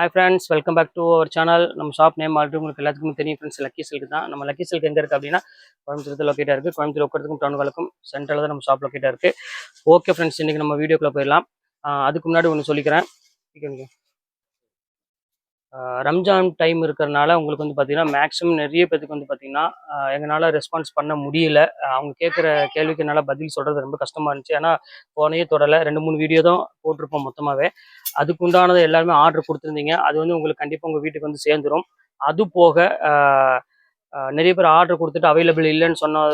Hi friends, welcome back to our channel. நம்ம shop name already உங்களுக்கு எல்லாத்துக்கும் தெரியும் ஃப்ரெண்ட்ஸ். லக்கி சில்க் தான். நம்ம லக்கி சில்க் எங்கே இருக்குது அப்படின்னா கோயம்புத்தூர் லொக்கேட்டாக இருக்குது. கோயம்புத்தூர் உட்கிறதுக்கும் டவுனுகளுக்கும் சென்ட்ரலில் தான் நம்ம ஷாப் லொக்கேட்டாக இருக்குது. ஓகே ஃப்ரெண்ட்ஸ், இன்றைக்கி நம்ம வீடியோக்குள்ளே போயிடலாம். அதுக்கு முன்னாடி ஒன்று சொல்லிக்கிறேன். ரம்ஜான் டைம் இருக்கிறனால உங்களுக்கு வந்து பார்த்தீங்கன்னா மேக்ஸிமம் நிறைய பேருக்கு வந்து பார்த்தீங்கன்னா எங்களால் ரெஸ்பான்ஸ் பண்ண முடியல. அவங்க கேட்குற கேள்விக்கு என்னால் பதில் சொல்கிறது ரொம்ப கஷ்டமாக இருந்துச்சு. ஏன்னா போனையே தொடலை, 2-3 வீடியோ தான் போட்டிருப்போம் மொத்தமாகவே. அதுக்கு உண்டானது எல்லாருமே ஆர்டர் கொடுத்துருந்தீங்க. அது வந்து உங்களுக்கு கண்டிப்பாக உங்கள் வீட்டுக்கு வந்து சேர்ந்துடும். அது போக நிறைய பேர் ஆர்டர் கொடுத்துட்டு அவைலபிள் இல்லைன்னு சொன்ன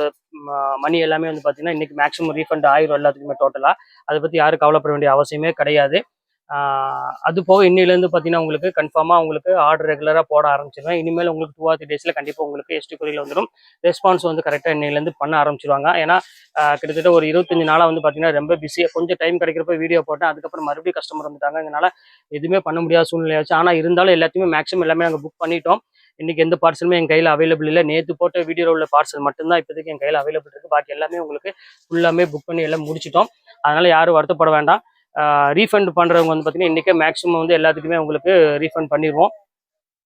மணி எல்லாமே வந்து பார்த்தீங்கன்னா இன்றைக்கி மேக்ஸிமம் ரீஃபண்ட் ஆயிரும் எல்லாத்துக்குமே டோட்டலாக. அதை பற்றி யாரும் கவலைப்பட வேண்டிய அவசியமே கிடையாது. அது போக இன்னிலேருந்து பார்த்தீங்கன்னா உங்களுக்கு கன்ஃபார்மாக உங்களுக்கு ஆர்டர் ரெகுலராக போட ஆரம்பிச்சிருவேன். இனிமேல் உங்களுக்கு 2 or 3 டேஸில் கண்டிப்பாக உங்களுக்கு எஸ்டி கொரியில் வந்துடும். ரெஸ்பான்ஸ் வந்து கரெக்டாக இன்னிலேருந்து பண்ண ஆரம்பிச்சிருவாங்க. ஏன்னா கிட்டத்தட்ட ஒரு 25 நாளாக வந்து பார்த்தீங்கன்னா ரொம்ப பிஸியாக கொஞ்சம் டைம் கிடைக்கிறப்ப வீடியோ போட்டேன். அதுக்கப்புறம் மறுபடியும் கஸ்டமர் வந்துட்டாங்க. இதனால் எதுவுமே பண்ண முடியாத சூழ்நிலையாச்சு. ஆனால் இருந்தாலும் எல்லாத்தையுமே மேக்ஸிமம் எல்லாமே நாங்கள் புக் பண்ணிட்டோம். இன்றைக்கி எந்த பார்சலுமே என் கையில் அவைலபிள் இல்லை. நேற்று போட்ட வீடியோவில் உள்ள பார்சல் மட்டும்தான் இப்போதைக்கு என் கையில் அவைலபிள் இருக்குது. பாக்கி எல்லாமே உங்களுக்கு ஃபுல்லாமே புக் பண்ணி எல்லாம் முடிச்சிட்டோம். அதனால் யாரும் வருத்தப்பட வேண்டாம். ரீஃபண்ட் பண்ணுறவங்க வந்து பார்த்தீங்கன்னா இன்றைக்கே மேக்ஸிமம் வந்து எல்லாத்துக்குமே உங்களுக்கு ரீஃபண்ட் பண்ணிடுவோம்.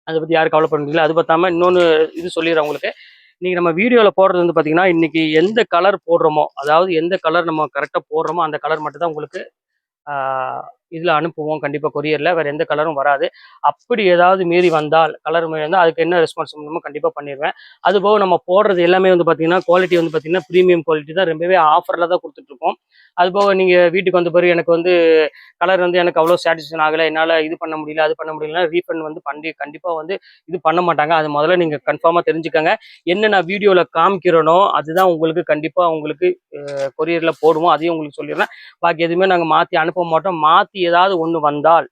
அதை பற்றி யாரும் கவலைப்பட முடியல. அது பார்த்தாமல் இன்னொன்று இது சொல்லிடுறேன் உங்களுக்கு. இன்றைக்கி நம்ம வீடியோவில் போடுறது வந்து பார்த்தீங்கன்னா இன்றைக்கி எந்த கலர் போடுறோமோ, அதாவது எந்த கலர் நம்ம கரெக்டாக போடுறோமோ அந்த கலர் மட்டும் தான் உங்களுக்கு இதில் அனுப்புவோம். கண்டிப்பாக கொரியரில் வேறு எந்த கலரும் வராது. அப்படி ஏதாவது மீறி வந்தால் கலர் மீறி வந்தால் அதுக்கு என்ன ரெஸ்பான்ஸ் பண்ணணுமோ கண்டிப்பாக பண்ணிடுவேன். அதுபோக நம்ம போடுறது எல்லாமே வந்து பார்த்திங்கன்னா குவாலிட்டி வந்து பார்த்திங்கன்னா ப்ரீமியம் குவாலிட்டி தான். ரொம்பவே ஆஃபரில் தான் கொடுத்துட்ருக்கோம். அதுபோக நீங்கள் வீட்டுக்கு வந்த பிறகு எனக்கு வந்து கலர் வந்து எனக்கு அவ்வளோ சாட்டிஸ்ஃபேக்ஷன் ஆகலை, என்னால் இது பண்ண முடியல அது பண்ண முடியலன்னா ரீஃபண்ட் வந்து கண்டிப்பாக வந்து இது பண்ண மாட்டாங்க. அது முதல்ல நீங்கள் கன்ஃபார்மாக தெரிஞ்சுக்கங்க. என்ன நான் வீடியோவில் காமிக்கிறேனோ அதுதான் உங்களுக்கு கண்டிப்பாக உங்களுக்கு கொரியரில் போடுவோம். அதையும் உங்களுக்கு சொல்லிடுறேன். பாக்கி எதுவுமே நாங்கள் மாற்றி அனுப்ப மாட்டோம். மாற்றி ஏதாவது ஒன்று வந்தால்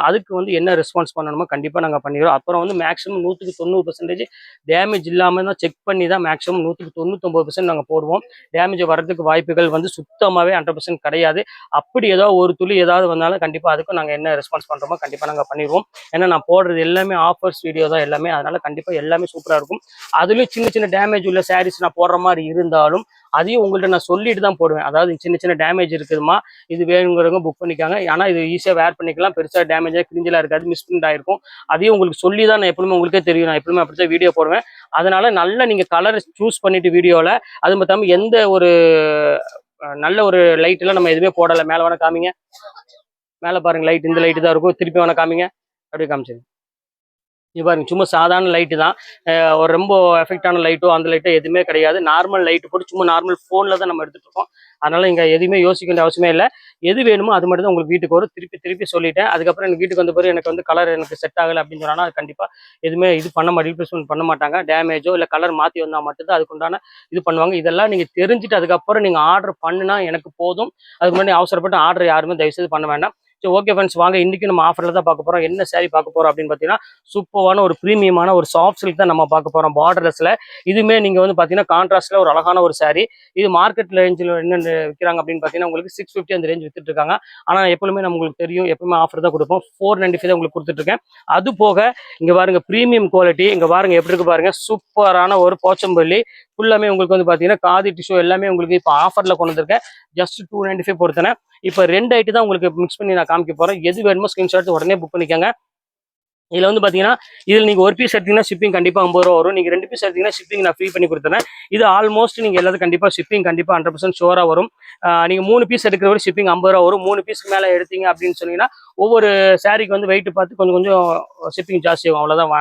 அதுக்கு வந்து என்ன ரெஸ்பான்ஸ் பண்ணணுமோ கண்டிப்பாக நாங்கள் பண்ணிடுவோம். அப்புறம் வந்து மேக்ஸிமம் 100% டேமேஜ் இல்லாமல் தான் செக் பண்ணி தான் மேக்ஸிமம் 99% நாங்கள் போடுவோம். டேமேஜ் வர்றதுக்கு வாய்ப்புகள் வந்து சுத்தமாகவே 100% கிடையாது. அப்படி ஏதோ ஒரு துளி ஏதாவது வந்தாலும் கண்டிப்பாக அதுக்கும் நாங்கள் என்ன ரெஸ்பான்ஸ் பண்ணுறோமோ கண்டிப்பாக நாங்கள் பண்ணிடுவோம். ஏன்னா நான் போடுறது எல்லாமே ஆஃபர்ஸ் வீடியோ தான் எல்லாமே. அதனால் கண்டிப்பாக எல்லாமே சூப்பராக இருக்கும். அதுலேயும் சின்ன சின்ன டேமேஜ் உள்ள சாரீஸ் நான் போடுற மாதிரி இருந்தாலும் அதையும் உங்கள்கிட்ட நான் சொல்லிட்டு தான் போடுவேன். அதாவது சின்ன சின்ன டேமேஜ் இருக்குதுமா, இது வேணுங்கிறவங்க புக் பண்ணிக்காங்க. ஆனால் இது ஈஸியாக வேர் பண்ணிக்கலாம். பெருசாக டேமேஜாக கிரிஞ்சலாக இருக்காது, மிஸ்பிரிண்ட் ஆகிருக்கும். அதையும் உங்களுக்கு சொல்லி தான் நான் எப்பவுமே உங்களுக்கே தெரியும். நான் எப்பவுமே அப்படி தான் வீடியோ போடுவேன். அதனால் நல்லா நீங்கள் கலர் சூஸ் பண்ணிவிட்டு வீடியோவில் அது பார்த்தாமல் எந்த ஒரு நல்ல ஒரு லைட்டெல்லாம் நம்ம எதுவுமே போடலை. மேலே வேணால் காமிங்க. மேலே பாருங்கள், லைட் இந்த லைட்டு தான் இருக்கும். திருப்பி வேணால் காமிங்க. அப்படியே காமிச்சிங்க. இது பாருங்க, சும்மா சாதாரண லைட்டு தான். ஒரு ரொம்ப எஃபெக்டான லைட்டோ அந்த லைட்டோ எதுவுமே கிடையாது. நார்மல் லைட்டு போட்டு சும்மா நார்மல் ஃபோனில் தான் நம்ம எடுத்துகிட்டு இருக்கோம். அதனால் இங்கே எதுவுமே யோசிக்க வேண்டிய அவசியமே இல்லை. எது வேணுமோ அது மட்டும் தான் உங்களுக்கு வீட்டுக்கு வரும். திருப்பி சொல்லிட்டேன். அதுக்கப்புறம் எனக்கு வீட்டுக்கு வந்த பிறகு எனக்கு வந்து கலர் எனக்கு செட் ஆகலை அப்படின்னு சொன்னால் அது கண்டிப்பாக எதுவுமே இது ரீப்ளேஸ்மெண்ட் பண்ண மாட்டாங்க. டேமேஜோ இல்லை கலர் மாற்றி வந்தால் மட்டும்தான் அதுக்குண்டான இது பண்ணுவாங்க. இதெல்லாம் நீங்கள் தெரிஞ்சுட்டு அதுக்கப்புறம் நீங்கள் ஆர்டர் பண்ணுனா எனக்கு போதும். அதுக்கு முன்னாடி அவசரப்பட்டு ஆர்டர் யாருமே தயவுசெய்து பண்ண வேண்டாம். சரி, ஓகே ஃப்ரெண்ட்ஸ், வாங்க இன்றைக்கி நம்ம ஆஃபரில் தான் பார்க்க போகிறோம். என்ன சாரீ பார்க்க போகிறோம் அப்படின்னு பார்த்தீங்கன்னா சூப்பரான ஒரு ப்ரீமியமான ஒரு சாஃப்ட் சில்க் தான் நம்ம பார்க்க போகிறோம். பார்டர்லெஸில் இதுவுமே நீங்கள் வந்து பார்த்தீங்கன்னா கான்ட்ராஸ்ட்டில் ஒரு அழகான ஒரு சாரீ. இது மார்க்கெட் ரேஞ்சில் என்னென்ன விற்கிறாங்க அப்படின்னு பார்த்தீங்கன்னா உங்களுக்கு 650 அந்த ரேஞ்ச் வித்துட்டு இருக்காங்க. ஆனால் எப்பவுமே நம்மளுக்கு தெரியும், எப்பவுமே ஆஃபர் தான் கொடுப்போம். 495 தான் உங்களுக்கு கொடுத்துட்ருக்கேன். அது போக இங்கே பாருங்கள் ப்ரீமியம் குவாலிட்டி. இங்கே பாருங்கள் எப்படி இருக்கு பாருங்கள். சூப்பரான ஒரு போச்சம்பள்ளி ஃபுல்லாமே உங்களுக்கு வந்து பார்த்தீங்கன்னா காதி டிஷ்யூ எல்லாமே உங்களுக்கு இப்போ ஆஃபரில் கொண்டு வந்திருக்கேன். ஜஸ்ட் 295 பொறுத்தனே. இப்போ 2 ஐட்டு தான் உங்களுக்கு மிக்ஸ் பண்ணி நான் காமிக்க போகிறேன். எது வேணுமோ ஸ்கிரீன்ஷாட் உடனே புக் பண்ணிக்கோங்க. இதில் வந்து பார்த்தீங்கன்னா இதில் நீங்கள் ஒரு பீஸ் எடுத்தீங்கன்னா ஷிப்பிங் கண்டிப்பாக 50 ரூபா வரும். நீங்கள் 2 பீஸ் எடுத்தீங்கன்னா ஷிப்பிங் நான் ஃப்ரீ பண்ணி கொடுத்துறேன். இது ஆல்மோஸ்ட் நீங்கள் எல்லாத்துக்கும் கண்டிப்பாக ஷிப்பிங் கண்டிப்பாக 100% ஷோராக வரும். நீங்கள் 3 பீஸ் எடுக்கிற வரை ஷிப்பிங் 50 ரூபா வரும். 3 பீஸ்க்கு மேலே எடுத்தீங்க அப்படின்னு சொன்னீங்கன்னா ஒவ்வொரு சாரீக்கு வந்து வெயிட் பார்த்து கொஞ்சம் ஷிப்பிங் ஜாஸ்தி ஆகும். அவ்வளோதான்,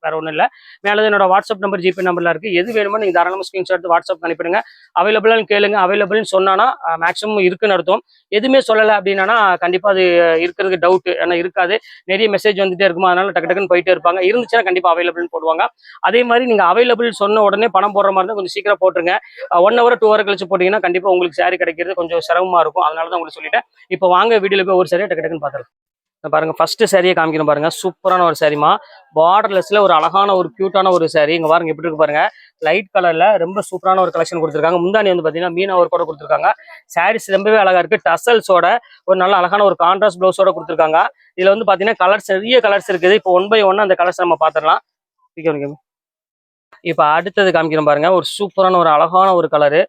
வேறு ஒன்றும் இல்லை. மேலே என்னோட வாட்ஸ்அப் நம்பர், ஜிபே நம்பரில் இருக்குது. எது வேணுமோ நீங்கள் தாராளமாக ஸ்க்ரீன்ஷாட் வாட்ஸ்அப் அனுப்பிடுங்க. அவைலபிளான்னு கேளுங்க. அவைலபிள்னு சொன்னால் மேக்ஸிமம் இருக்குன்னு அர்த்தம். எதுவுமே சொல்லலை அப்படின்னா கண்டிப்பாக அது இருக்கிறதுக்கு டவுட்டு. ஏன்னா இருக்காது, நிறைய மெசேஜ் வந்துட்டே இருக்குமா, அதனால டக்குன்னு போயிட்டே இருப்பாங்க. இருந்துச்சுன்னா கண்டிப்பாக அவைலபிள்னு போடுவாங்க. அதே மாதிரி நீங்கள் அவைலபிள் சொன்ன உடனே பணம் போடுற மாதிரி இருந்தால் கொஞ்சம் சீக்கிரம் போட்டுருங்க. 1 hour 2 hour கழிச்சு போட்டிங்கன்னா கண்டிப்பாக உங்களுக்கு சாரீ கிடைக்கிறது கொஞ்சம் சிரமமாக இருக்கும். அதனால தான் உங்களுக்கு சொல்லிட்டேன். இப்போ வாங்க வீடியோவில் போய் ஒரு சாரியை டக்குன்னு பார்த்துருக்கேன். பாருங்க, ஃபர்ஸ்ட் சாரியை காமிக்கணும் பாருங்க. சூப்பரான ஒரு சாரிமா, பார்டர்லெஸ்ல ஒரு அழகான ஒரு கியூட்டான ஒரு சாரி. இங்க பாருங்க எப்படி இருக்கு பாருங்க. லைட் கலர்ல ரொம்ப சூப்பரான ஒரு கலெக்ஷன் கொடுத்துருக்காங்க. முந்தானி வந்து பாத்தீங்கன்னா மீனா ஒர்க் கூட கொடுத்துருக்காங்க. சாரீஸ் ரொம்பவே அழகா இருக்கு. டசல்ஸோட ஒரு நல்ல அழகான ஒரு கான்ட்ராஸ்ட் பிளவுஸோட கொடுத்துருக்காங்க. இதுல வந்து பாத்தீங்கன்னா கலர்ஸ், நிறைய கலர்ஸ் இருக்குது. இப்போ 1 by 1 அந்த கலர்ஸ் நம்ம பாத்திரலாம். இப்ப அடுத்தது காமிக்கிறோம் பாருங்க. ஒரு சூப்பரான ஒரு அழகான ஒரு கலரு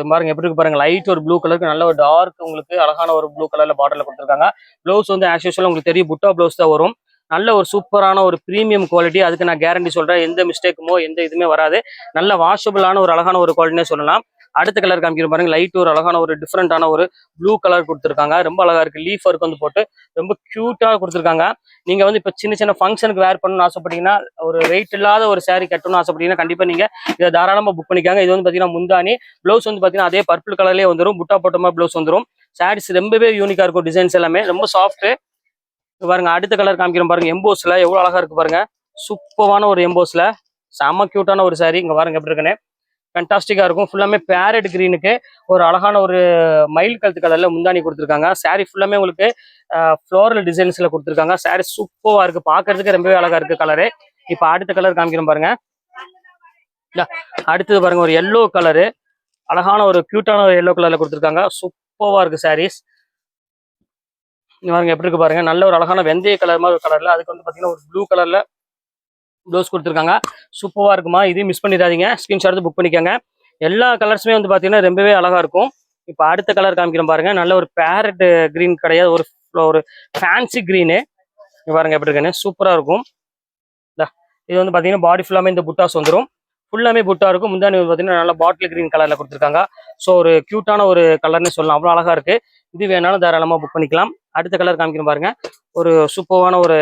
பாருங்க எப்படி இருக்கு பாருங்க. லைட் ஒரு ப்ளூ கலருக்கு நல்ல ஒரு டார்க் உங்களுக்கு அழகான ஒரு ப்ளூ கலர்ல பார்டர்ல கொடுத்துருக்காங்க. ப்ளவுஸ் வந்து ஆஸ் யூஷுவல் உங்களுக்கு தெரியும், புட்டா ப்ளவுஸ் தான் வரும். நல்ல ஒரு சூப்பரான ஒரு ப்ரீமியம் குவாலிட்டி. அதுக்கு நான் கேரண்டி சொல்றேன். எந்த மிஸ்டேக்குமோ எந்த இதுவுமே வராது. நல்ல வாஷபிளான ஒரு அழகான ஒரு குவாலிட்டினே சொல்லலாம். அடுத்த கலர் காமிக்கிறேன் பாருங்க. லைட் ஒரு அழகான ஒரு டிஃப்ரெண்டான ஒரு ப்ளூ கலர் கொடுத்துருக்காங்க. ரொம்ப அழகா இருக்கு. லீஃப் ஒர்க் வந்து போட்டு ரொம்ப கியூட்டா கொடுத்துருக்காங்க. நீங்க வந்து இப்ப சின்ன சின்ன ஃபங்க்ஷனுக்கு வேர் பண்ணணும்னு ஆசைப்பட்டீங்கன்னா, ஒரு வெயிட் இல்லாத ஒரு saree கட்டணும்னு ஆசைப்பட்டீங்கன்னா கண்டிப்பா நீங்க இதை தாராளமா புக் பண்ணிக்காங்க. இது வந்து பாத்தீங்கன்னா முந்தானி. ப்ளவுஸ் வந்து பாத்தீங்கன்னா அதே பர்பிள் கலர்லயே வந்துடும். புட்டா போட்டமா ப்ளவுஸ் வந்துடும். சாரீஸ் ரொம்பவே யூனிக்கா இருக்கும். டிசைன்ஸ் எல்லாமே ரொம்ப சாஃப்ட். பாருங்க அடுத்த கலர் காமிக்கிறோம் பாருங்க. எம்போஸ்ல எவ்வளவு அழகா இருக்கு பாருங்க. சூப்பரான ஒரு எம்போஸ்ல செம்ம கியூட்டான ஒரு saree. இங்க பாருங்க எப்படி இருக்குன்னு. ஃபேண்டாஸ்டிக்கா இருக்கும். ஃபுல்லாமே பேரட் கிரீனுக்கு ஒரு அழகான ஒரு மயில் கழுத்து கலர்ல முந்தானி கொடுத்துருக்காங்க. saree ஃபுல்லாமே உங்களுக்கு ஃப்ளோரல் டிசைன்ஸ்ல கொடுத்துருக்காங்க. saree சூப்பரா இருக்கு. பாக்குறதுக்கு ரொம்பவே அழகா இருக்கு கலரு. இப்ப அடுத்த கலர் காமிக்கிறோம் பாருங்க. அடுத்தது பாருங்க ஒரு எல்லோ கலரு. அழகான ஒரு கியூட்டான ஒரு எல்லோ கலர்ல கொடுத்துருக்காங்க. சூப்பரா இருக்கு சாரீஸ். பாருங்க எப்படி இருக்கு பாருங்க. நல்ல ஒரு அழகான வெந்தய கலர் மாதிரி ஒரு கலர்ல அதுக்கு வந்து பாத்தீங்கன்னா ஒரு ப்ளூ கலர்ல ப்ளவுஸ் கொடுத்துருக்காங்க. சூப்பரா இருக்குமா. இதையும் மிஸ் பண்ணிடாதீங்க. ஸ்கிரீன்ஷாட் எடுத்து புக் பண்ணிக்கோங்க. எல்லா கலர்ஸுமே வந்து பாத்தீங்கன்னா ரொம்பவே அழகா இருக்கும். இப்போ அடுத்த கலர் காமிக்கிறோம் பாருங்க. நல்ல ஒரு பேரட் கிரீன் கிடையாது, ஒரு ஃபேன்சி கிரீனு. பாருங்க எப்படி இருக்குன்னு. சூப்பரா இருக்கும். இது வந்து பாத்தீங்கன்னா பாடி ஃபுல்லாமே இந்த புட்டாஸ் வந்துடும். ஃபுல்லாமே புட்டா இருக்கும். முந்தானி வந்து பாத்தீங்கன்னா நல்லா பாட்டில் கிரீன் கலர்ல கொடுத்துருக்காங்க. ஸோ ஒரு கியூட்டான ஒரு கலர்னு சொல்லலாம். அவ்வளோ அழகா இருக்கு. இது வேணாலும் தாராளமா புக் பண்ணிக்கலாம். அடுத்த கலர் காமிக்கிறோம் பாருங்க. ஒரு சூப்பரான ஒரு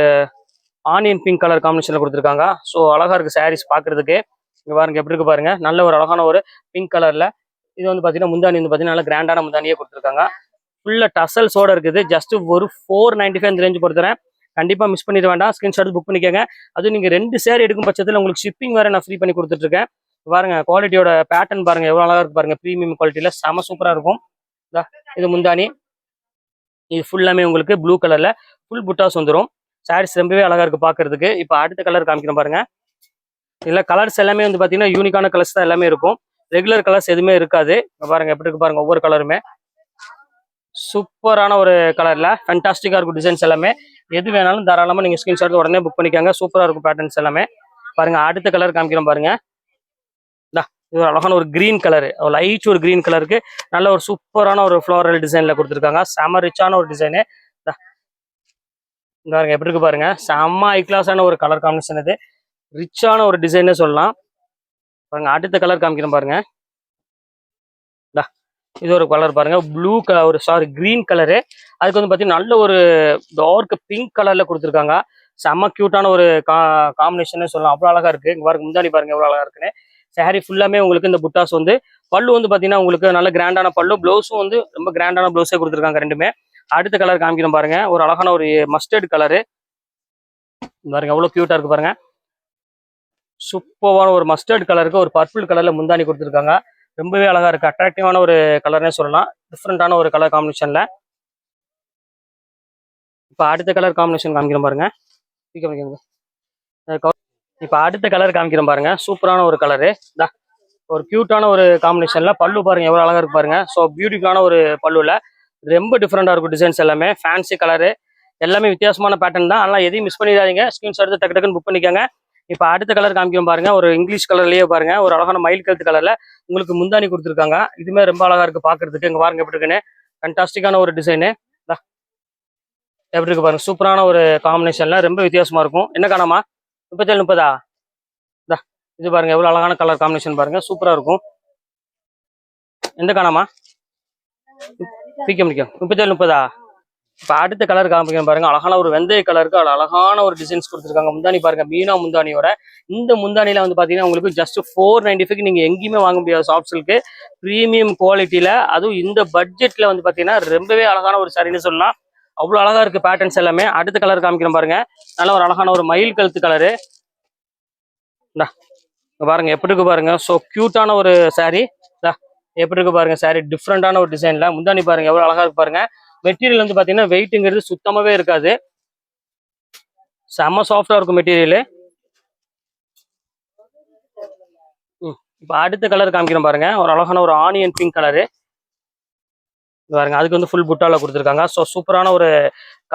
ஆனியன் பிங்க் கலர் காம்பினேஷன்ல கொடுத்துருக்காங்க. ஸோ அழகா இருக்கு சாரீஸ் பாக்குறதுக்கு. இங்க பாருங்க எப்படி இருக்கு பாருங்க. நல்ல ஒரு அழகான ஒரு பிங்க் கலர்ல இது வந்து பாத்தீங்கன்னா முந்தானி வந்து பாத்தீங்கன்னா நல்ல கிராண்டான முந்தானியே கொடுத்துருக்காங்க. ஃபுல்லா டசல்ஸோட இருக்குது. ஜஸ்ட் ஒரு 495 இந்த ரேஞ்ச் பொறுத்தவரை. கண்டிப்பா மிஸ் பண்ணிட வேண்டாம். ஸ்கிரீன்ஷாட் புக் பண்ணிக்கோங்க. அதுவும் நீங்க 2 சேரீ எடுக்கும் பட்சத்தில் உங்களுக்கு ஷிப்பிங் வேற நான் ஃப்ரீ பண்ணி கொடுத்துட்டு இருக்கேன். பாருங்க குவாலிட்டியோட பேட்டர்ன் பாருங்க எவ்வளவு அழகா இருக்கு பாருங்க. ப்ரீமியம் குவாலிட்டியில செம சூப்பரா இருக்கும். இது முந்தானி. இது ஃபுல்லாமே உங்களுக்கு ப்ளூ கலர்ல ஃபுல் புட்டாஸ் வந்துடும். சாரீஸ் ரொம்பவே அழகா இருக்கு பாக்குறதுக்கு. இப்போ அடுத்த கலர் காமிக்கிறோம் பாருங்க. இல்ல கலர்ஸ் எல்லாமே வந்து பாத்தீங்கன்னா யூனிக்கான கலர்ஸ் தான் எல்லாமே இருக்கும். ரெகுலர் கலர்ஸ் எதுவுமே இருக்காது. பாருங்க எப்படி இருக்கு பாருங்க. ஒவ்வொரு கலருமே சூப்பரான ஒரு கலர்ல ஃபேண்டாஸ்டிக்கா இருக்கும். டிசைன்ஸ் எல்லாமே எது வேணாலும் தாராளமா நீங்க ஸ்கிரீன்ஷாட் உடனே புக் பண்ணிக்கோங்க. சூப்பரா இருக்கும் பேட்டர்ன்ஸ் எல்லாமே. பாருங்க அடுத்த கலர் காமிக்கிறோம் பாருங்க. இது ஒரு அழகான ஒரு கிரீன் கலர். லைட் ஒரு கிரீன் கலருக்கு நல்ல ஒரு சூப்பரான ஒரு ஃப்ளோரல் டிசைன்ல கொடுத்துருக்காங்க. செம ரிச்சான ஒரு டிசைனு. பாருங்க எப்படி இருக்கு பாருங்க. செம்ம ஹை கிளாஸான ஒரு கலர் காம்பினேஷன். இது ரிச்சான ஒரு டிசைனே சொல்லலாம். பாருங்க அடுத்த கலர் காமிக்கிறோம் பாருங்க. இது ஒரு கலர் பாருங்க. ப்ளூ கலர் ஒரு கிரீன் கலரு. அதுக்கு வந்து பாத்தீங்கன்னா நல்ல ஒரு டார்க் பிங்க் கலர்ல கொடுத்துருக்காங்க. செம்ம கியூட்டான ஒரு காம்பினேஷன் சொல்லலாம். அவ்வளவு அழகா இருக்கு. இங்க பாருங்க முந்தானி பாருங்க எவ்வளவு அழகா இருக்குன்னு. சாரி ஃபுல்லாமே உங்களுக்கு இந்த புட்டாஸ் வந்து பல்லு வந்து பாத்தீங்கன்னா உங்களுக்கு நல்ல கிராண்டான பல்லு. ப்ளவுஸும் வந்து ரொம்ப கிராண்டான ப்ளவுஸே கொடுத்துருக்காங்க ரெண்டுமே. அடுத்த கலர் காமிக்கிறோம் பாருங்க. ஒரு அழகான ஒரு மஸ்டர்ட் கலரு. பாருங்க எவ்வளவு கியூட்டா இருக்கு பாருங்க. சூப்பரான ஒரு மஸ்டர்ட் கலருக்கு ஒரு பர்பிள் கலர்ல முந்தானி கொடுத்துருக்காங்க. ரொம்பவே அழகா இருக்கு. அட்ராக்டிவான ஒரு கலர்னே சொல்லலாம். டிஃப்ரெண்டான ஒரு கலர் காம்பினேஷன்ல. இப்ப அடுத்த கலர் காம்பினேஷன் காமிக்கிறோம் பாருங்க. இப்ப அடுத்த கலர் காமிக்கிறோம் பாருங்க. சூப்பரான ஒரு கலரு. ஒரு கியூட்டான ஒரு காம்பினேஷன்ல பல்லு பாருங்க எவ்வளவு அழகா இருக்கு பாருங்க. ஸோ பியூட்டிஃபுல்லான ஒரு பல்லுல ரொம்ப டிஃப்ரெண்டா இருக்கும். டிசைன்ஸ் எல்லாமே ஃபேன்சி கலரு. எல்லாமே வித்தியாசமான பேட்டர்ன் தான். அதெல்லாம் எதையும் மிஸ் பண்ணிடாதீங்க. ஸ்கிரீன்ஷாட் எடுத்து டக்கு டக்குன்னு புக் பண்ணிக்கோங்க. இப்போ அடுத்த கலர் காமிக்கிறோம் பாருங்க. ஒரு இங்கிலீஷ் கலர்லயே பாருங்க. ஒரு அழகான மயில் கழுத்து கலர்ல உங்களுக்கு முந்தானி கொடுத்துருக்காங்க. இதுமே ரொம்ப அழகா இருக்கு பாக்குறதுக்கு. இங்க பாருங்க எப்படி இருக்குன்னு. ஃபேண்டாஸ்டிக்கான ஒரு டிசைனு. எப்படி இருக்கு பாருங்க. சூப்பரான ஒரு காம்பினேஷன்ல ரொம்ப வித்தியாசமா இருக்கும். என்ன காணாமா 37 30 இது பாருங்க எவ்வளவு அழகான கலர் காம்பினேஷன் பாருங்க. சூப்பரா இருக்கும். எந்த காணாமா பிக்க முடிக்கும் 37 30 இப்போ அடுத்த கலர் காமிக்கிறேன் பாருங்க. அழகான ஒரு வெந்தய கலருக்கு அழகான ஒரு டிசைன்ஸ் கொடுத்துருக்காங்க. முந்தானி பாருங்க மீனா முந்தானியோட. இந்த முந்தானியில வந்து பாத்தீங்கன்னா உங்களுக்கு ஜஸ்ட் 495 நீங்க எங்கேயுமே வாங்க முடியாது. சாஃப்ட் சில்க்கு ப்ரீமியம் குவாலிட்டியில, அதுவும் இந்த பட்ஜெட்ல வந்து பாத்தீங்கன்னா ரொம்பவே அழகான ஒரு சரின்னு சொல்லலாம். அவ்வளவு அழகா இருக்கு பேட்டர்ன்ஸ் எல்லாமே. அடுத்த கலர் காமிக்கிறேன் பாருங்க. நல்ல ஒரு அழகான ஒரு மயில் கழுத்து கலரு. பாருங்க எப்படி இருக்கு பாருங்க. ஸோ கியூட்டான ஒரு சாரீ. எப்படி இருக்கு பாருங்க. சாரீ டிஃப்ரெண்டான ஒரு டிசைன்ல முந்தானி பாருங்க எவ்வளவு அழகா இருக்கு பாருங்க. மெட்டீரியல் வந்து பாத்தீங்கன்னா வெயிட்ங்கிறது சுத்தமாவே இருக்காது. செம்ம சாஃப்டா இருக்கும் மெட்டீரியல். இப்போ அடுத்த கலர் காமிக்கிறோம் பாருங்க. ஒரு அழகான ஒரு ஆனியன் பிங்க் கலரு பாருங்க. அதுக்கு வந்து ஃபுல் புட்டால கொடுத்துருக்காங்க. ஸோ சூப்பரான ஒரு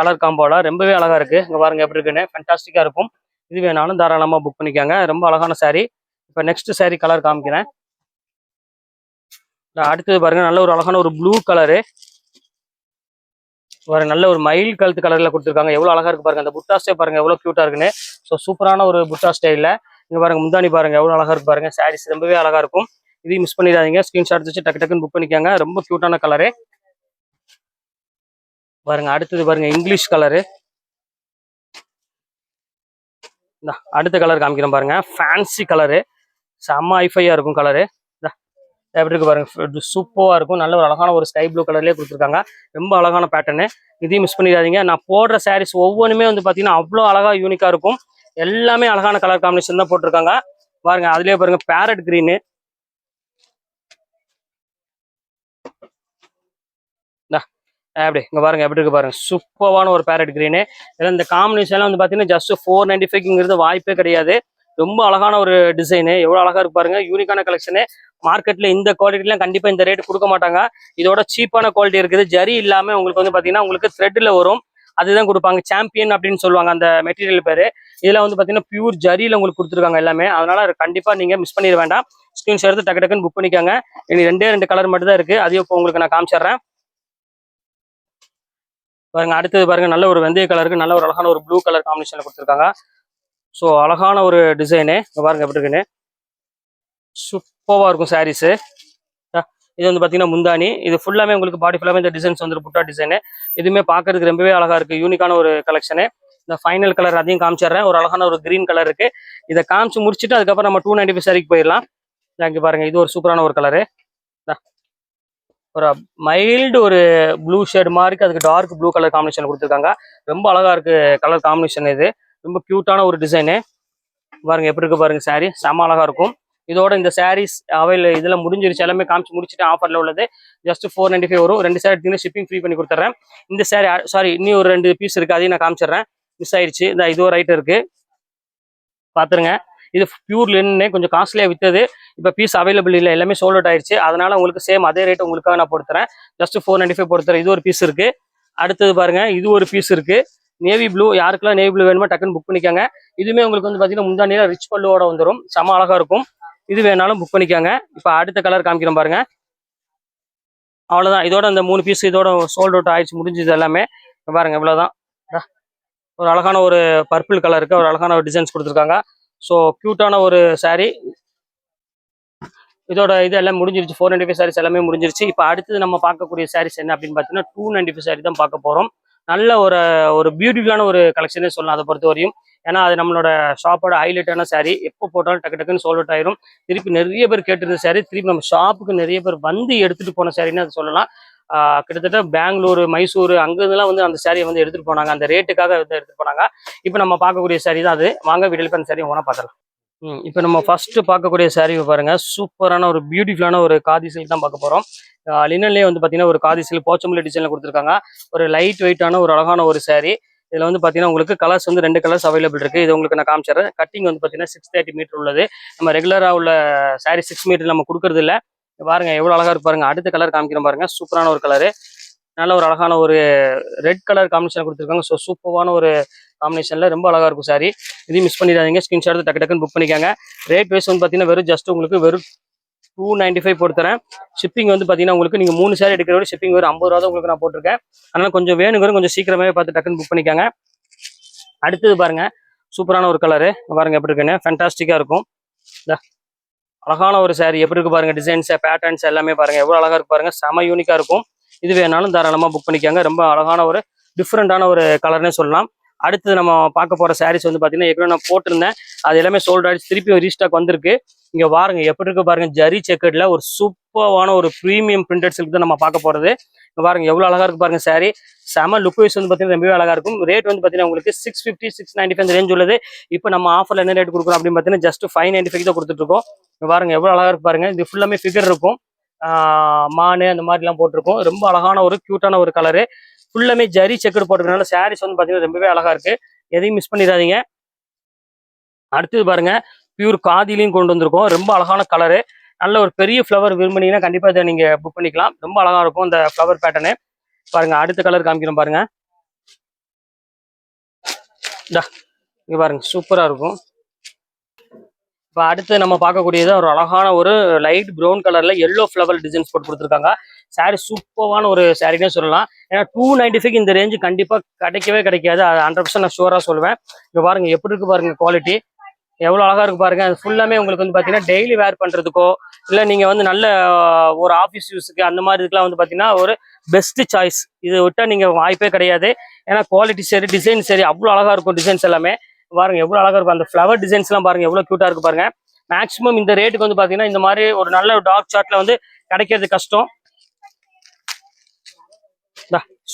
கலர் காம்போல ரொம்பவே அழகா இருக்கு. இங்க பாருங்க எப்படி இருக்குன்னு. ஃபேண்டாஸ்டிக்கா இருக்கும். இது வேணாலும் தாராளமா புக் பண்ணிக்கோங்க. ரொம்ப அழகான சாரீ. இப்போ நெக்ஸ்ட் சாரீ கலர் காமிக்கிறேன். அடுத்தது பாருங்க நல்ல ஒரு அழகான ஒரு ப்ளூ கலரு. பாருங்க நல்ல ஒரு மயில் கழுத்து கலர்ல கொடுத்துருக்காங்க. எவ்வளவு அழகா இருக்கு பாருங்க. அந்த புட்டா ஸ்டே பாருங்க எவ்வளவு கியூட்டா இருக்குன்னு. ஸோ சூப்பரான ஒரு புட்டா ஸ்டைல. இங்க பாருங்க முந்தானி பாருங்க எவ்வளவு அழகா இருக்கு பாருங்க. சாரீஸ் ரொம்பவே அழகா இருக்கும். இதையும் மிஸ் பண்ணிடாதீங்க. ஸ்கிரீன்ஷாட் வச்சு டக்கு டக்குன்னு புக் பண்ணிக்கோங்க. ரொம்ப கியூட்டான கலரு. பாருங்க அடுத்தது பாருங்க இங்கிலீஷ் கலரு. அடுத்த கலர் காமிக்கிறேன் பாருங்க. Fancy colour. செம்ம ஐஃபையா இருக்கும் கலரு. எப்படி இருக்கு பாருங்க. சூப்பரா இருக்கும். நல்ல ஒரு அழகான ஒரு ஸ்கை ப்ளூ கலர்லயே கொடுத்துருக்காங்க. ரொம்ப அழகான பேட்டர்னு. இதையும் மிஸ் பண்ணிடாதீங்க. நான் போடுற சாரீஸ் ஒவ்வொன்றுமே வந்து பாத்தீங்கன்னா அவ்வளோ அழகா யூனிக்கா இருக்கும். எல்லாமே அழகான கலர் காம்பினேஷன் தான் போட்டிருக்காங்க. பாருங்க அதுலயே பாருங்க பேரட் கிரீனு. அப்படி இங்க பாருங்க எப்படி இருக்கு பாருங்க. சூப்பரான ஒரு பேரட் கிரீனு. இந்த காம்பினேஷன்லாம் வந்து பாத்தீங்கன்னா ஜஸ்ட் 495ங்கிறது வாய்ப்பே கிடையாது. ரொம்ப அழகான ஒரு டிசைனு. எவ்வளவு அழகா இருக்கு பாருங்க. யூனிக்கான கலெக்ஷனு. மார்க்கெட்ல இந்த குவாலிட்டிலாம் கண்டிப்பா இந்த ரேட் கொடுக்க மாட்டாங்க. இதோட சீப்பான குவாலிட்டி இருக்குது. ஜரி இல்லாம உங்களுக்கு வந்து பாத்தீங்கன்னா உங்களுக்கு த்ரெட்ல வரும். அதுதான் கொடுப்பாங்க. சாம்பியன் அப்படின்னு சொல்லுவாங்க அந்த மெட்டீரியல் பேரு. இதுல வந்து பாத்தீங்கன்னா பியூர் ஜரியில உங்களுக்கு கொடுத்துருக்காங்க எல்லாமே. அதனால கண்டிப்பா நீங்க மிஸ் பண்ணிட வேண்டாம். ஸ்கிரீன்ஷாட் எடுத்து டக்கு டக்குன்னு புக் பண்ணிக்கோங்க. இனி ரெண்டு கலர் மட்டும் தான் இருக்கு. அதையும் இப்போ உங்களுக்கு நான் காமிச்சிடுறேன். பாருங்க அடுத்தது பாருங்க நல்ல ஒரு வெந்தய கலருக்கு நல்ல ஒரு அழகான ஒரு ப்ளூ கலர் காம்பினேஷன்ல கொடுத்துருக்காங்க. ஸோ அழகான ஒரு டிசைனு. பாருங்க எப்படி இருக்குன்னு. சூப்பராக இருக்கும் சாரீஸு. இது வந்து பார்த்தீங்கன்னா முந்தானி. இது ஃபுல்லாமே உங்களுக்கு பாடி ஃபுல்லாமே இந்த டிசைன்ஸ் வந்து புட்டா டிசைனு. இதுவுமே பார்க்கறதுக்கு ரொம்பவே அழகா இருக்கு. யூனிக்கான ஒரு கலெக்ஷனு. இந்த ஃபைனல் கலர் அதையும் காமிச்சிடுறேன். ஒரு அழகான ஒரு கிரீன் கலர் இருக்கு. இதை காமிச்சு முடிச்சுட்டு அதுக்கப்புறம் நம்ம 295 சாரிக்கு போயிடலாம். இங்கே பாருங்க இது ஒரு சூப்பரான ஒரு கலரு. ஒரு மைல்டு ஒரு ப்ளூ ஷேட் மாதிரி அதுக்கு டார்க் ப்ளூ கலர் காம்பினேஷன் கொடுத்துருக்காங்க. ரொம்ப அழகா இருக்கு கலர் காம்பினேஷன். இது ரொம்ப கியூட்டான ஒரு டிசைனு. பாருங்க எப்படி இருக்கு பாருங்க. சாரீ செம்ம அழகா இருக்கும். இதோட இந்த சாரீஸ் அவைல இதெல்லாம் முடிஞ்சிருச்சு. எல்லாமே காமிச்சு முடிச்சுட்டு ஆஃபர்ல உள்ளது. ஜஸ்ட் 495 வரும். 2 சாரி எடுத்தீங்கன்னா ஷிப்பிங் ஃப்ரீ பண்ணி கொடுத்துட்றேன். இந்த சாரி சாரி இன்னும் ஒரு 2 பீஸ் இருக்கு. அதையும் நான் காமிச்சிடுறேன். மிஸ் ஆயிடுச்சு. இந்த இது ஒரு ஐட்டம் இருக்கு பாத்துருங்க. இது பியூர் லின்னு கொஞ்சம் காஸ்ட்லியா வித்தது. இப்போ பீஸ் அவைலபிள் இல்லை. எல்லாமே சோல்ட் அவுட் ஆயிடுச்சு. அதனால உங்களுக்கு சேம் அதே ரேட் உங்களுக்காக நான் போடுத்துறேன். ஜஸ்ட் 495 போடுத்துறேன். இது ஒரு பீஸ் இருக்கு. அடுத்தது பாருங்க இது ஒரு பீஸ் இருக்கு. Navy blue. யாருக்கெல்லாம் நேவி ப்ளூ வேணுமோ டக்குன்னு புக் பண்ணிக்கோங்க. இதுவுமே உங்களுக்கு வந்து பாத்தீங்கன்னா முந்தானியில ரிச் பல்லுவோட வந்துடும். செம அழகா இருக்கும். இது வேணாலும் புக் பண்ணிக்கோங்க. இப்போ அடுத்த கலர் காமிக்கிறோம் பாருங்க. அவ்வளவுதான். இதோட இந்த 3 பீஸ் இதோட சோல்ட் அவுட் ஆயிடுச்சு. முடிஞ்சது எல்லாமே. பாருங்க இவ்வளவுதான். ஒரு அழகான ஒரு பர்பிள் கலருக்கு ஒரு அழகான ஒரு டிசைன்ஸ் கொடுத்துருக்காங்க. ஸோ கியூட்டான ஒரு சாரீ. இதோட இது எல்லாம் முடிஞ்சிருச்சு. 495 சாரீஸ் எல்லாமே முடிஞ்சிருச்சு. இப்போ அடுத்தது நம்ம பார்க்கக்கூடிய சாரீஸ் என்ன அப்படின்னு பார்த்தீங்கன்னா 295 சாரீ தான் பார்க்க போறோம். நல்ல ஒரு பியூட்டிஃபுல்லான ஒரு கலெக்ஷனே சொல்லலாம் அதை பொறுத்த வரையும். ஏன்னா அது நம்மளோட ஷாப்போட ஹைலைட்டான சாரீ. எப்போ போட்டாலும் டக்கு டக்குன்னு சோல்ட் அவுட் ஆயிரும். திருப்பி நிறைய பேர் கேட்டிருந்த சாரீ. திருப்பி நம்ம ஷாப்புக்கு நிறைய பேர் வந்து எடுத்துட்டு போன சாரின்னு அது சொல்லலாம். கிட்டத்தட்ட பெங்களூர், மைசூர் அங்கெல்லாம் வந்து அந்த சாரியை வந்து எடுத்துட்டு போனாங்க. அந்த ரேட்டுக்காக வந்து எடுத்துட்டு போனாங்க. இப்போ நம்ம பார்க்கக்கூடிய சாரீ தான் அது. வாங்க வீடியோல அந்த சாரீ ஓனா பார்த்துலாம். இப்போ நம்ம ஃபர்ஸ்ட் பார்க்கக்கூடிய சாரீ பாருங்க. சூப்பரான ஒரு பியூட்டிஃபுல்லான ஒரு காதி சில்க் தான் பார்க்க போறோம். லினன்லேயே வந்து பார்த்தீங்கன்னா ஒரு காதி சில்க் போச்சம்பள்ளி டிசைன்ல கொடுத்துருக்காங்க. ஒரு லைட் வெயிட்டான ஒரு அழகான ஒரு சாரீ. இதில் வந்து பார்த்தீங்கன்னா உங்களுக்கு கலர்ஸ் வந்து 2 கலர்ஸ் அவைலபிள் இருக்கு. இது உங்களுக்கு நான் காமிச்சிடுறேன். கட்டிங் வந்து பார்த்தீங்கன்னா 630 மீட்டர் உள்ளது. நம்ம ரெகுலராக உள்ள சாரீ 6 மீட்டர் நம்ம கொடுக்கறது இல்லை. பாருங்க எவ்வளோ அழகா இருக்கு பாருங்க. அடுத்த கலர் காமிக்கிறோம் பாருங்க. சூப்பரான ஒரு கலரு. நல்ல ஒரு அழகான ஒரு ரெட் கலர் காம்பினேஷன் கொடுத்துருக்காங்க. ஸோ சூப்பரான ஒரு காம்பினேஷன்ல ரொம்ப அழகா இருக்கும் சாரி. இதையும் மிஸ் பண்ணிடாதீங்க. ஸ்கிரீன்ஷாட் டக்கு டக்குன்னு புக் பண்ணிக்கோங்க. ரேட் வைஸ் வந்து பார்த்தீங்கன்னா வெறும் ஜஸ்ட் உங்களுக்கு வெறும் 295 போட்டுறேன். ஷிப்பிங் வந்து பார்த்தீங்கன்னா உங்களுக்கு நீங்கள் 3 சாரி எடுக்கிறவரை ஷிப்பிங் வெறும் 50 ரூபா தான் உங்களுக்கு நான் போட்டிருக்கேன். அதனால கொஞ்சம் வேணுங்கிறது கொஞ்சம் சீக்கிரமாகவே பார்த்து டக்குன்னு புக் பண்ணிக்கோங்க. அடுத்தது பாருங்க சூப்பரான ஒரு கலரு. பாருங்க எப்படி இருக்குன்னு. ஃபேண்டாஸ்டிக்கா இருக்கும். அழகான ஒரு சாரி. எப்படி இருக்கு பாருங்க. டிசைன்ஸ் பேட்டர்ன்ஸ் எல்லாமே பாருங்க எவ்வளவு அழகா இருக்கு பாருங்க. செம யூனிக்கா இருக்கும். இது வேணாலும் தாராளமா புக் பண்ணிக்கோங்க. ரொம்ப அழகான ஒரு டிஃப்ரெண்டான ஒரு கலர்னே சொல்லலாம். அடுத்து நம்ம பார்க்க போற சாரீஸ் வந்து பாத்தீங்கன்னா ஏற்கனவே நான் போட்டிருந்தேன். அது எல்லாமே சோல்ட் ஆயிடுச்சு. திருப்பி ரீஸ்டாக் வந்திருக்கு. இங்க பாருங்க எப்படி இருக்கு பாருங்க. ஜரி செக்கட்ல ஒரு சூப்பரான ஒரு ப்ரீமியம் பிரிண்டட் சில்க் தான் நம்ம பார்க்க போறது. இங்க பாருங்க எவ்வளவு அழகா இருக்கு பாருங்க சாரி. செம லுக் வைஸ் வந்து பாத்தீங்கன்னா ரொம்பவே அழகா இருக்கும். ரேட் வந்து பாத்தீங்கன்னா உங்களுக்கு 650 695 ரேஞ்ச் உள்ளது. இப்போ நம்ம ஆஃபர்ல என்ன ரேட் கொடுக்குறோம் அப்படின்னு பாத்தீங்கன்னா ஜஸ்ட் 595 தான் கொடுத்துட்டு இருக்கோம். பாருங்க எவ்வளவு அழகா இருக்கு பாருங்க. இது ஃபுல்லாமே ஃபிகர் இருக்கும். மானு அந்த மாதிரி எல்லாம் போட்டிருக்கோம். ரொம்ப அழகான ஒரு கியூட்டான ஒரு கலரு. ஃபுல்லாமே ஜரி செக்கர் போட்டிருக்கனால சாரீஸ் வந்து பாத்தீங்கன்னா ரொம்பவே அழகா இருக்கு. எதையும் மிஸ் பண்ணிடாதீங்க. அடுத்தது பாருங்க பியூர் காதிலையும் கொண்டு வந்திருக்கோம். ரொம்ப அழகான கலரு. நல்ல ஒரு பெரிய ஃப்ளவர் விரும்பினீங்கன்னா கண்டிப்பா இதை நீங்க புக் பண்ணிக்கலாம். ரொம்ப அழகா இருக்கும் இந்த ஃப்ளவர் பேட்டர்னு. பாருங்க அடுத்த கலர் காமிக்கிறோம் பாருங்க. இங்க பாருங்க சூப்பரா இருக்கும். இப்போ அடுத்து நம்ம பார்க்கக்கூடியது ஒரு அழகான ஒரு லைட் ப்ரௌன் கலர்ல எல்லோ ஃப்ளவர் டிசைன்ஸ் போட்டு கொடுத்துருக்காங்க. சாரி சூப்பரான ஒரு சாரினே சொல்லலாம். ஏன்னா 295 இந்த ரேஞ்சு கண்டிப்பா கிடைக்கவே கிடைக்காது. அது 100% நான் ஷூரா சொல்லுவேன். இங்க பாருங்க எப்படி இருக்கு பாருங்க குவாலிட்டி. எவ்வளவு அழகா இருக்கு பாருங்க. அது ஃபுல்லாமே உங்களுக்கு வந்து பாத்தீங்கன்னா டெய்லி வேர் பண்றதுக்கோ இல்ல நீங்க வந்து நல்ல ஒரு ஆஃபீஸ் யூஸுக்கு அந்த மாதிரி இதுக்கெல்லாம் வந்து பாத்தீங்கன்னா ஒரு பெஸ்ட் சாய்ஸ். இது விட்டா நீங்க வாய்ப்பே கிடையாது. ஏன்னா குவாலிட்டி சரி டிசைன் சரி அவ்வளவு அழகா இருக்கும். டிசைன்ஸ் எல்லாமே பாருங்க எவ்வளவு அழகா இருக்கும். அந்த ஃபிளவர் டிசைன்ஸ் எல்லாம் பாருங்க எவ்வளவு கியூட்டா இருக்கு பாருங்க. மேக்ஸிமம் இந்த ரேட்டுக்கு வந்து பாத்தீங்கன்னா இந்த மாதிரி ஒரு நல்ல டார்க் சார்ட்ல வந்து கிடைக்கிறது கஷ்டம்.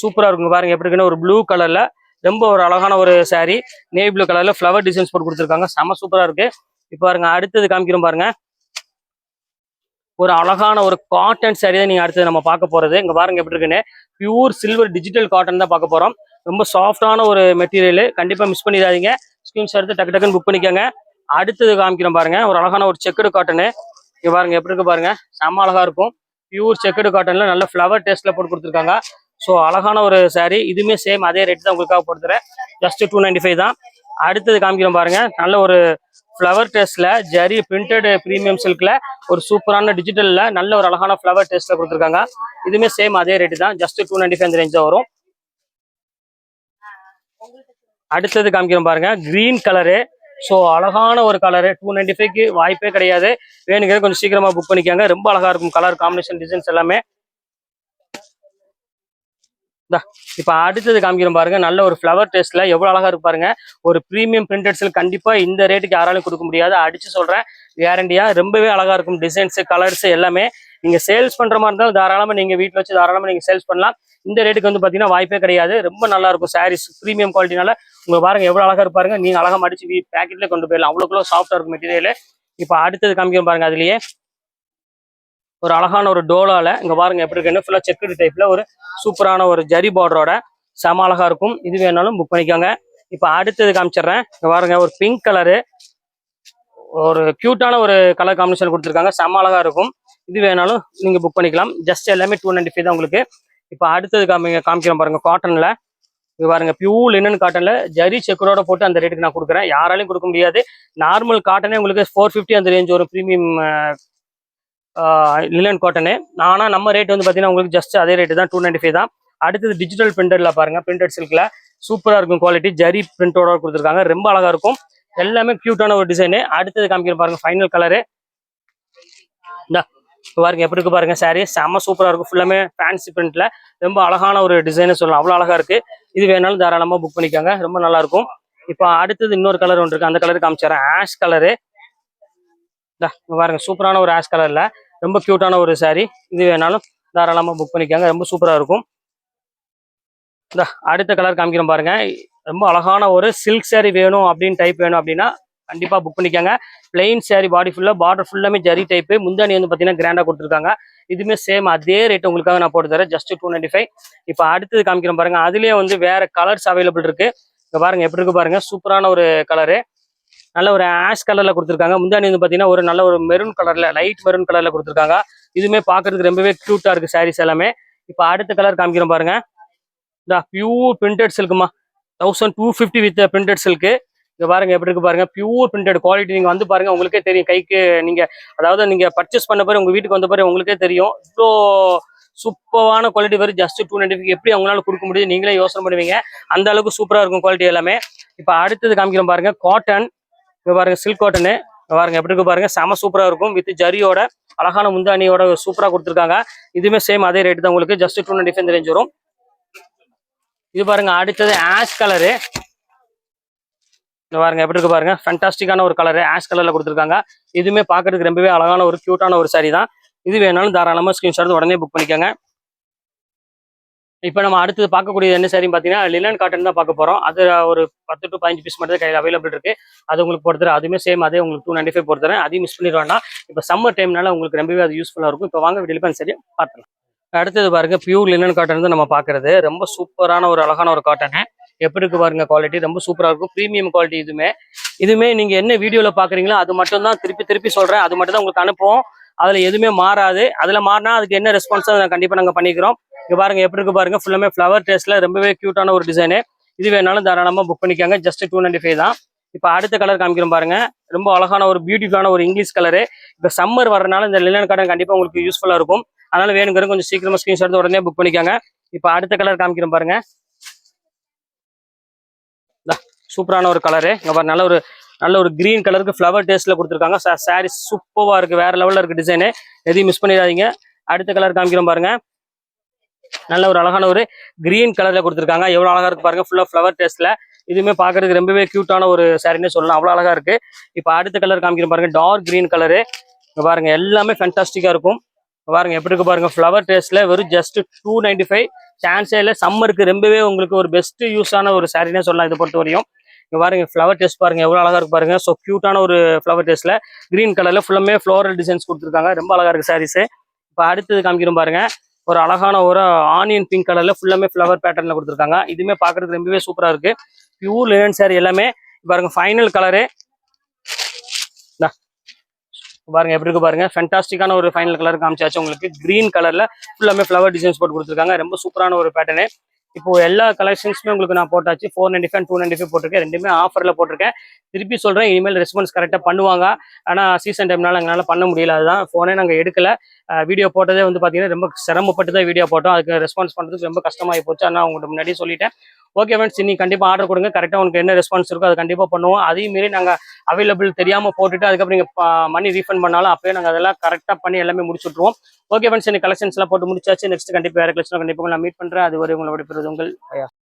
சூப்பரா இருக்குங்க பாருங்க எப்படி இருக்குன்னு. ஒரு ப்ளூ கலர்ல ரொம்ப ஒரு அழகான ஒரு சாரி. நேவி ப்ளூ கலர்ல ஃபிளவர் டிசைன்ஸ் போட்டு கொடுத்துருக்காங்க. செம சூப்பரா இருக்கு. இப்போ பாருங்க அடுத்தது காமிக்கிறோம் பாருங்க. ஒரு அழகான ஒரு காட்டன் சாரி தான் நீங்க அடுத்தது நம்ம பார்க்க போறது. இங்க பாருங்க எப்படி இருக்குன்னு. பியூர் சில்வர் டிஜிட்டல் காட்டன் தான் பார்க்க போறோம். ரொம்ப சாஃப்டான ஒரு மெட்டீரியல். கண்டிப்பா மிஸ் பண்ணிடாதீங்க. ஸ்கிரீன்ஷாட் எடுத்து டக்கு டக்குன்னு புக் பண்ணிக்கோங்க. அடுத்தது காமிக்கிறோம் பாருங்க. ஒரு அழகான ஒரு செக்குடு காட்டனு. இங்க பாருங்க எப்படி இருக்கு பாருங்க. செம்ம அழகா இருக்கும். பியூர் செக்குடு காட்டன்ல நல்ல ஃபிளவர் டேஸ்ட்ல போட்டு கொடுத்துருக்காங்க. ஸோ அழகான ஒரு சாரி. இதுவுமே சேம் அதே ரேட் தான் உங்களுக்காக போட்டுறேன். ஜஸ்ட் 295 தான். அடுத்தது காமிக்கிறோம் பாருங்க. நல்ல ஒரு ஃப்ளவர் டேஸ்ட்ல ஜரி பிரிண்டட் பிரீமியம் சில்க்ல ஒரு சூப்பரான டிஜிட்டல்ல நல்ல ஒரு அழகான ஃப்ளவர் டேஸ்ட்ல கொடுத்துருக்காங்க. இதுவுமே சேம் அதே ரேட்டு தான். ஜஸ்ட் 295 ரேஞ்ச் வரும். அடுத்தது காமிக்கிறோம் பாருங்க. Green colour. ஸோ அழகான ஒரு கலரு. 295க்கு வாய்ப்பே கிடையாது. வேணுங்கிறது கொஞ்சம் சீக்கிரமா புக் பண்ணிக்கோங்க. ரொம்ப அழகா இருக்கும் கலர் காம்பினேஷன் டிசைன்ஸ் எல்லாமே. இப்ப அடுத்தது காமிக்கிறோம் பாருங்க. நல்ல ஒரு ஃபிளவர் டேஸ்ட்ல எவ்வளவு அழகா இருக்கு பாருங்க. ஒரு பிரீமியம் பிரிண்டட் சில்க் கண்டிப்பா இந்த ரேட்டுக்கு யாராலும் கொடுக்க முடியாது. அடிச்சு சொல்றேன் கேரண்டியா. ரொம்பவே அழகா இருக்கும் டிசைன்ஸ் கலர்ஸ் எல்லாமே. நீங்க சேல்ஸ் பண்ற மாதிரி இருந்தாலும் தாராளமா நீங்க வீட்டுல வச்சு தாராளமா நீங்க சேல்ஸ் பண்ணலாம். இந்த ரேட்டுக்கு வந்து பாத்தீங்கன்னா வாய்ப்பே கிடையாது. ரொம்ப நல்லா இருக்கும் சாரீஸ் பிரீமியம் குவாலிட்டினால. உங்க பாருங்க எவ்வளவு அழகா இருப்பாருங்க. நீங்க அழகா மடிச்சு பேக்கெட்ல கொண்டு போயிடலாம். அவ்வளவுக்குள்ள சாஃப்டா இருக்கும் மெட்டீரியல். இப்ப அடுத்தது காமிக்கிறோம் பாருங்க. அதுலயே ஒரு அழகான ஒரு டோலால இங்க பாருங்க எப்படி இருக்குன்னு. ஃபுல்லா செக்குடு டைப்ல ஒரு சூப்பரான ஒரு ஜரி பார்டரோட செம அழகா இருக்கும். இது வேணாலும் புக் பண்ணிக்கோங்க. இப்ப அடுத்தது காமிச்சிடுறேன். இங்க பாருங்க ஒரு பிங்க் கலரு. ஒரு கியூட்டான ஒரு கலர் காம்பினேஷன் கொடுத்துருக்காங்க. செம அழகா இருக்கும். இது வேணாலும் நீங்க புக் பண்ணிக்கலாம். ஜஸ்ட் எல்லாமே 295 தான் உங்களுக்கு. இப்ப அடுத்தது காமிக்கிறோம் பாருங்க. காட்டன்ல இது பாருங்க பியூர் லினன் காட்டன்ல ஜரி செக்கரோட போட்டு அந்த ரேட்டுக்கு நான் கொடுக்குறேன். யாராலையும் கொடுக்க முடியாது. நார்மல் காட்டனே உங்களுக்கு 450 அந்த ரேஞ்ச் ஒரு பிரீமியம் லினன் காட்டனு. ஆனா நம்ம ரேட் வந்து பாத்தீங்கன்னா உங்களுக்கு ஜஸ்ட் அதே ரேட்டு தான். 295 தான். அடுத்தது டிஜிட்டல் பிரிண்டர்ல பாருங்க. பிரிண்டட் சில்க்ல சூப்பரா இருக்கும் குவாலிட்டி. ஜரி பிரிண்டோட கொடுத்துருக்காங்க. ரொம்ப அழகா இருக்கும். எல்லாமே கியூட்டான ஒரு டிசைனு. அடுத்தது காமிக்கிற பாருங்க ஃபைனல் கலரு. பாருங்க எப்படி இருக்கு பாருங்க. சாரி செம்ம சூப்பரா இருக்கும். ஃபுல்லாமே ஃபேன்சி பிரிண்ட்ல ரொம்ப அழகான ஒரு டிசைன் சொல்லலாம். அவ்வளவு அழகா இருக்கு. இது வேணாலும் தாராளமா புக் பண்ணிக்கோங்க. ரொம்ப நல்லா இருக்கும். இப்போ அடுத்தது இன்னொரு கலர் ஒன்று இருக்கு. அந்த கலர் காமிச்சிடறேன். Ash colour. பாருங்க சூப்பரான ஒரு ஆஷ் கலர்ல ரொம்ப கியூட்டான ஒரு சாரி. இது வேணாலும் தாராளமா புக் பண்ணிக்கோங்க. ரொம்ப சூப்பரா இருக்கும். அடுத்த கலர் காமிக்கிறோம் பாருங்க. ரொம்ப அழகான ஒரு சில்க் சாரி வேணும் அப்படின்னு டைப் வேணும் அப்படின்னா கண்டிப்பா புக் பண்ணிக்கோங்க. பிளெயின் சாரி பாடி ஃபுல்லா பார்டர் ஃபுல்லாமே ஜரி டைப். முந்தானி வந்து பாத்தீங்கன்னா கிராண்டா கொடுத்துருக்காங்க. இதுவுமே சேம் அதே ரேட் உங்களுக்காக நான் போட்டு தரேன். ஜஸ்ட் 295. இப்போ அடுத்தது காமிக்கிறோம் பாருங்க. அதுலயே வந்து வேற கலர்ஸ் அவைலபிள் இருக்கு. இங்க பாருங்க எப்படி இருக்கு பாருங்க. சூப்பரான ஒரு கலரு. நல்ல ஒரு ஆஷ் கலர்ல கொடுத்துருக்காங்க. முந்தானி வந்து பாத்தீங்கன்னா ஒரு நல்ல ஒரு மெரூன் கலர்ல லைட் மெரூன் கலர்ல கொடுத்துருக்காங்க. இதுவுமே பாக்குறதுக்கு ரொம்பவே கியூட்டா இருக்கு சாரீஸ் எல்லாமே. இப்போ அடுத்த கலர் காமிக்கிறோம் பாருங்க. பியூர் பிரிண்டட் சில்க்குமா. 1250 வித் பிரிண்டட் சில்க்கு. இங்க பாருங்க எப்படி இருக்கு பாருங்க. Pure printed quality. நீங்க வந்து பாருங்க உங்களுக்கே தெரியும். கைக்கு நீங்க அதாவது நீங்க பர்ச்சேஸ் பண்ண பிறகு உங்க வீட்டுக்கு வந்த பிறகு உங்களுக்கே தெரியும். இவ்வளோ சூப்பரான குவாலிட்டி வரும். ஜஸ்ட் 295 எப்படி அவங்களால கொடுக்க முடியும் நீங்களே யோசனை பண்ணுவீங்க. அந்த அளவுக்கு சூப்பரா இருக்கும் குவாலிட்டி எல்லாமே. இப்போ அடுத்தது காமிக்கிறோம் பாருங்க. காட்டன். இங்க பாருங்க சில்க் காட்டனு. பாருங்க எப்படி இருக்கு பாருங்க. செம சூப்பரா இருக்கும். வித் ஜரியோட அழகான முந்தானியோட சூப்பரா கொடுத்துருக்காங்க. இதுவுமே சேம் அதே ரேட் தான் உங்களுக்கு. ஜஸ்ட் 295 ரேஞ்ச் வரும். இது பாருங்க அடுத்தது ஆஷ் கலரு. பாருங்க எப்படி இருக்கு பாருங்க. ஃபேண்டாஸ்டிக்கான ஒரு கலரு. ஆஷ் கலர்ல கொடுத்துருக்காங்க. இதுவுமே பாக்குறதுக்கு ரொம்பவே அழகான ஒரு கியூட்டான ஒரு சாரி தான். இது வேணாலும் தாராளமா ஸ்கிரீன்ஷாட் உடனே புக் பண்ணிக்கோங்க. இப்போ நம்ம அடுத்தது பார்க்கக்கூடியது என்ன சாரின்னு பார்த்தீங்கன்னா லினன் காட்டன் தான் பார்க்க போறோம். அது ஒரு 10 to 15 பீஸ் மட்டும் தான் கையில் அவைலபிள் இருக்கு. அது உங்களுக்கு போடுறேன். அதுவுமே சேம் அதே உங்களுக்கு 295 போடுறேன். அதையும் மிஸ் பண்ணிடுவாங்கன்னா இப்போ சம்மர் டைம்னால உங்களுக்கு ரொம்பவே அது யூஸ்ஃபுல்லா இருக்கும். இப்போ வாங்க வீடியோ சரி பார்க்கலாம். அடுத்தது பாருங்க பியூர் லினன் காட்டன் தான் நம்ம பார்க்கறது. ரொம்ப சூப்பரான ஒரு அழகான ஒரு காட்டனு. எப்படி இருக்கு பாருங்க குவாலிட்டி. ரொம்ப சூப்பரா இருக்கும். Premium quality. இதுவுமே நீங்க என்ன வீடியோல பாக்குறீங்களோ அது மட்டும் தான் திருப்பி சொல்றேன். அது மட்டும் தான் உங்களுக்கு அனுப்புவோம். அதுல எதுவுமே மாறாது. அதுல மாறினா அதுக்கு என்ன ரெஸ்பான்ஸோ அதை கண்டிப்பா நாங்க பண்ணிக்கிறோம். இங்க பாருங்க எப்படி இருக்கு பாருங்க. ஃபுல்லாமே ஃபிளவர் டேஸ்ட்ல ரொம்பவே கியூட்டான ஒரு டிசைனு. இது வேணாலும் தாராளமா புக் பண்ணிக்கோங்க. ஜஸ்ட் 295 தான். இப்போ அடுத்த கலர் காமிக்கிறோம் பாருங்க. ரொம்ப அழகான ஒரு பியூட்டிஃபுல்லான ஒரு இங்கிலீஷ் கலரு. இப்போ சம்மர் வர்றதுனால இந்த லினன் காட்டன் கண்டிப்பாக உங்களுக்கு யூஸ்ஃபுல்லாக இருக்கும். அதனால வேணுங்கிறது கொஞ்சம் சீக்கிரமா ஸ்கிரீன்ஷாட் எடுத்து உடனே புக் பண்ணிக்கோங்க. இப்போ அடுத்த கலர் காமிக்கிறோம் பாருங்க. சூப்பரான ஒரு கலரு. இங்க பாருங்க, நல்ல ஒரு கிரீன் கலருக்கு ஃப்ளவர் டேஸ்ட்ல கொடுத்துருக்காங்க. சாரி சூப்பரா இருக்கு, வேற லெவல்ல இருக்கு டிசைனு. எதையும் மிஸ் பண்ணிடாதீங்க. அடுத்த கலர் காமிக்கிறோம் பாருங்க. நல்ல ஒரு அழகான ஒரு கிரீன் கலர்ல கொடுத்துருக்காங்க. எவ்வளவு அழகா இருக்கு பாருங்க, ஃபுல்லா ஃப்ளவர் டேஸ்ட்ல. இதுவுமே பாக்குறதுக்கு ரொம்பவே கியூட்டான ஒரு சாரின்னு சொல்லலாம், அவ்வளவு அழகா இருக்கு. இப்போ அடுத்த கலர் காமிக்கிறோம் பாருங்க, டார்க் கிரீன் கலரு. இங்க பாருங்க எல்லாமே ஃபேண்டாஸ்டிக்கா இருக்கும். பாருங்க எப்படி இருக்கு பாருங்க, ஃப்ளவர் டேஸ்ட்ல வெறும் ஜஸ்ட் 295. சான்ஸே இல்லை. சம்மருக்கு ரொம்பவே உங்களுக்கு ஒரு பெஸ்ட் யூஸான ஒரு சாரினே சொல்லலாம் இதை பொறுத்த வரையும். இங்க பாருங்க ஃப்ளவர் டேஸ்ட் பாருங்க எவ்வளவு அழகா இருக்கு பாருங்க. ஸோ கியூட்டான ஒரு ஃப்ளவர் டேஸ்ட்ல கிரீன் கலர்ல ஃபுல்லாமே ஃப்ளோரல் டிசைன்ஸ் கொடுத்துருக்காங்க. ரொம்ப அழகா இருக்கு சாரீஸ். இப்போ அடுத்தது காமிக்கிறோம் பாருங்க, ஒரு அழகான ஒரு ஆனியன் பிங்க் கலர்ல ஃபுல்லாமே ஃப்ளவர் பேட்டர்ன்ல கொடுத்துருக்காங்க. இதுவுமே பாக்குறதுக்கு ரொம்பவே சூப்பரா இருக்கு. பியூர் லினன் சாரி எல்லாமே. பாருங்க ஃபைனல் கலரு பாருங்க எப்படி இருக்கு பாருங்க. ஃபேண்டாஸ்டிக்கான ஒரு ஃபைனல் கலர் காமிச்சாச்சு உங்களுக்கு. கிரீன் கலர்ல ஃபுல்லாமே ஃப்ளவர் டிசைன்ஸ் போட்டு கொடுத்துருக்காங்க. ரொம்ப சூப்பரான ஒரு பேட்டர்னு. இப்போ எல்லா கலெக்ஷன்ஸுமே உங்களுக்கு நான் போட்டாச்சு. 495 295 போட்டிருக்கேன். ரெண்டுமே ஆஃபர்ல போட்டிருக்கேன். திருப்பி சொல்றேன், இனிமேல் ரெஸ்பான்ஸ் கரெக்டாக பண்ணுவாங்க. ஆனால் சீசன் டைம்னால எங்களால் பண்ண முடியல. அதுதான் ஃபோனே நாங்கள் எடுக்கல. வீடியோ போட்டதே வந்து பார்த்தீங்கன்னா ரொம்ப சிரமப்பட்டு தான் வீடியோ போட்டோம். அதுக்கு ரெஸ்பான்ஸ் பண்ணுறதுக்கு ரொம்ப கஷ்டமாகி போச்சு. ஆனால் உங்கள்கிட்ட முன்னாடியே சொல்லிட்டேன். ஓகே ஃப்ரெண்ட்ஸ், நீ கண்டிப்பாக ஆர்டர் கொடுங்க. கரெக்டாக உங்களுக்கு என்ன ரெஸ்பான்ஸ் இருக்கோ அதை கண்டிப்பாக பண்ணுவோம். அதையும் மீறி நாங்கள் அவைலபிள் தெரியாமல் போட்டுட்டு அதுக்கப்புறம் நீங்கள் மணி ரீஃபண்ட் பண்ணாலும் அப்பயே நாங்கள் அதெல்லாம் கரெக்டாக பண்ணி எல்லாமே முடிச்சுட்ருவோம். ஓகே ஃப்ரெண்ட்ஸ், இந்த கலெக்ஷன்ஸ்லாம் போட்டு முடிச்சாச்சு. நெக்ஸ்ட் கண்டிப்பாக வேறு கலெக்ஷன் கண்டிப்பாக நான் மீட் பண்ணுறேன். அது வரை உங்களை விடைபெறுவது உங்கள்